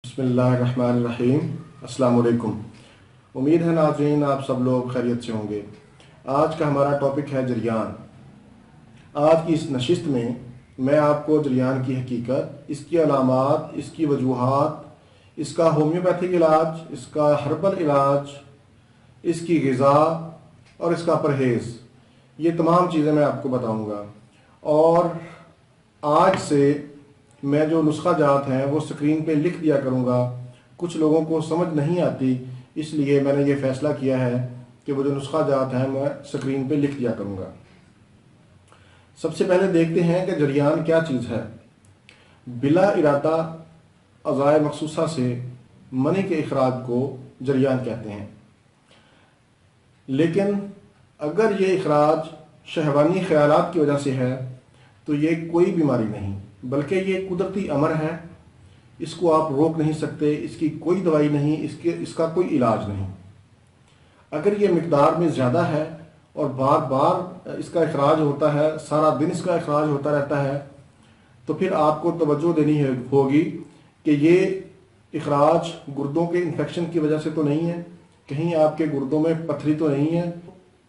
बिस्मिल्लाहिर्रहमानिर्रहीम। अस्सलाम वालेकुम। उम्मीद है नाज़रीन आप सब लोग खैरियत से होंगे। आज का हमारा टॉपिक है जरियान। आज की इस नशिस्त में मैं आपको जरियान की हकीकत, इसकी अलामात, इसकी वजूहात, इसका होम्योपैथिक इलाज, इसका हर्बल इलाज, इसकी ग़िज़ा और इसका परहेज़, ये तमाम चीज़ें मैं आपको बताऊंगा। और आज से मैं जो नुस्खा जात हैं वो स्क्रीन पे लिख दिया करूँगा। कुछ लोगों को समझ नहीं आती, इसलिए मैंने ये फ़ैसला किया है कि वो जो नुस्खा जात हैं मैं स्क्रीन पे लिख दिया करूँगा। सबसे पहले देखते हैं कि जरियान क्या चीज़ है। बिला इरादा अज़ाए मखसूसा से मनी के इखराज को जरियान कहते हैं। लेकिन अगर ये इखराज शहवानी ख्यालात की वजह से है तो ये कोई बीमारी नहीं, बल्कि ये कुदरती अमर है। इसको आप रोक नहीं सकते, इसकी कोई दवाई नहीं, इसका कोई इलाज नहीं। अगर ये मिकदार में ज़्यादा है और बार बार इसका इखराज होता है, सारा दिन इसका इखराज होता रहता है, तो फिर आपको तवज्जो देनी होगी कि ये इखराज गुर्दों के इन्फेक्शन की वजह से तो नहीं है, कहीं आपके गुर्दों में पथरी तो नहीं है।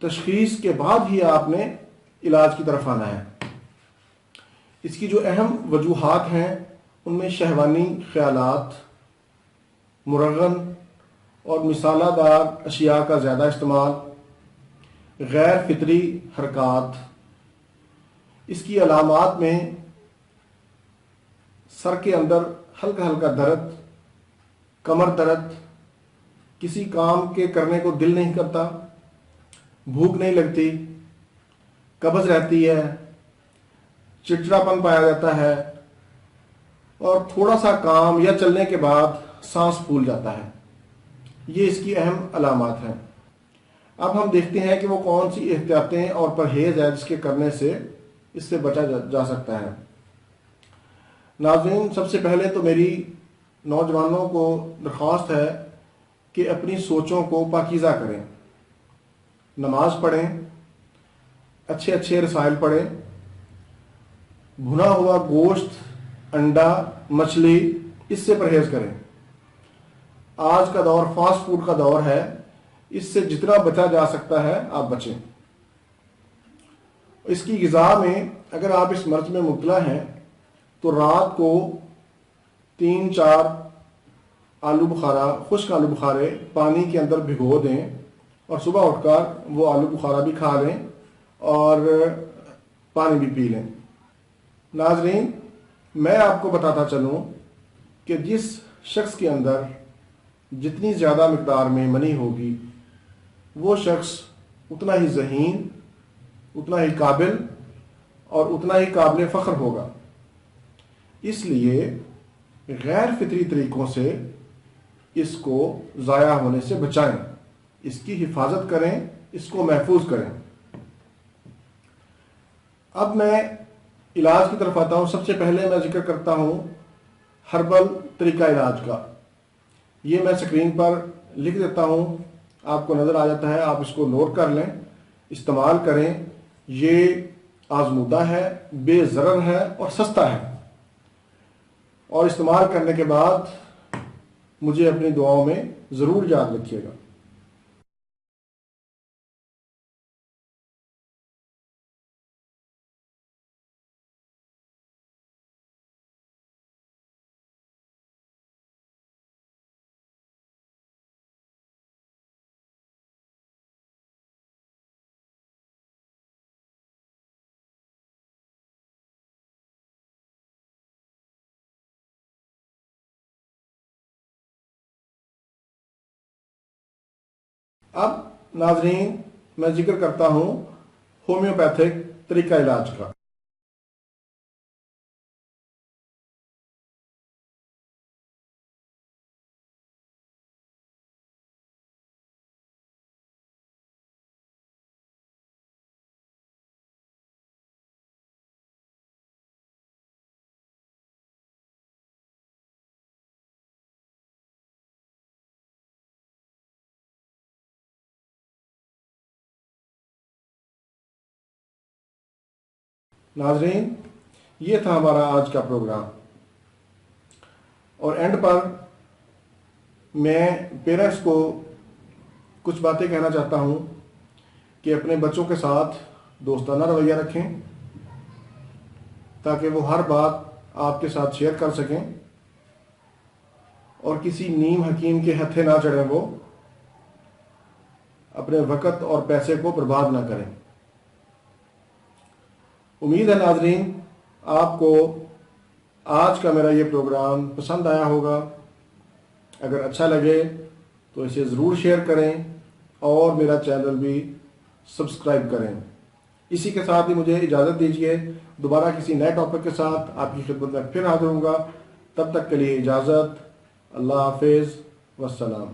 तशखीस के बाद ही आपने इलाज की तरफ आना है। इसकी जो अहम वजूहात हैं उनमें शहवानी ख्यालात, मुरगन और मिसालादार अशिया का ज़्यादा इस्तेमाल, गैर फितरी हरकत। इसकी अलामात में सर के अंदर हल्का हल्का दर्द, कमर दर्द, किसी काम के करने को दिल नहीं करता, भूख नहीं लगती, कब्ज़ रहती है, चिड़चिड़ापन पाया जाता है और थोड़ा सा काम या चलने के बाद सांस फूल जाता है। ये इसकी अहम अलामात हैं। अब हम देखते हैं कि वो कौन सी एहतियातें और परहेज़ है जिसके करने से इससे बचा जा सकता है। नाज़रीन, सबसे पहले तो मेरी नौजवानों को दरख्वास्त है कि अपनी सोचों को पाकीज़ा करें, नमाज पढ़ें, अच्छे अच्छे रसाइल पढ़ें, भुना हुआ गोश्त, अंडा, मछली, इससे परहेज करें। आज का दौर फास्ट फूड का दौर है, इससे जितना बचा जा सकता है आप बचें। इसकी ग़िज़ा में अगर आप इस मर्ज़ में मुब्तला हैं तो रात को 3-4 आलू बुखारा, खुश्क आलू बुखारे पानी के अंदर भिगो दें और सुबह उठकर वो आलू बुखारा भी खा लें और पानी भी पी लें। नाज़रीन, मैं आपको बताता चलूँ कि जिस शख्स के अंदर जितनी ज़्यादा मिकदार में मनी होगी वो शख्स उतना ही ज़हीन, उतना ही काबिल और उतना ही काबिल फ़ख्र होगा। इसलिए गैर फितरी तरीक़ों से इसको ज़ाया होने से बचाएं, इसकी हिफाजत करें, इसको महफूज करें। अब मैं इलाज की तरफ आता हूँ। सबसे पहले मैं जिक्र करता हूँ हर्बल तरीका इलाज का। ये मैं स्क्रीन पर लिख देता हूँ, आपको नज़र आ जाता है, आप इसको नोट कर लें, इस्तेमाल करें। ये आजमूदा है, बेज़रर है और सस्ता है, और इस्तेमाल करने के बाद मुझे अपनी दुआओं में ज़रूर याद रखिएगा। अब नाज़रीन, मैं जिक्र करता हूँ होम्योपैथिक तरीका इलाज का। नाज़रीन, ये था हमारा आज का प्रोग्राम, और एंड पर میں پیرنٹس کو کچھ باتیں کہنا چاہتا ہوں کہ اپنے بچوں کے ساتھ دوستانہ رویہ رکھیں تاکہ وہ ہر بات آپ کے ساتھ شیئر کر سکیں اور کسی نیم حکیم کے ہتھے نہ چڑھیں، وہ اپنے وقت اور پیسے کو برباد نہ کریں۔ امید ہے ناظرین آپ کو آج کا میرا یہ پروگرام پسند آیا ہوگا۔ اگر اچھا لگے تو اسے ضرور شیئر کریں اور میرا چینل بھی سبسکرائب کریں۔ اسی کے ساتھ ہی مجھے اجازت دیجیے، دوبارہ کسی نئے ٹاپک کے ساتھ آپ کی خدمت میں پھر حاضر ہوں گا۔ تب تک کے لیے اجازت، اللہ حافظ، والسلام۔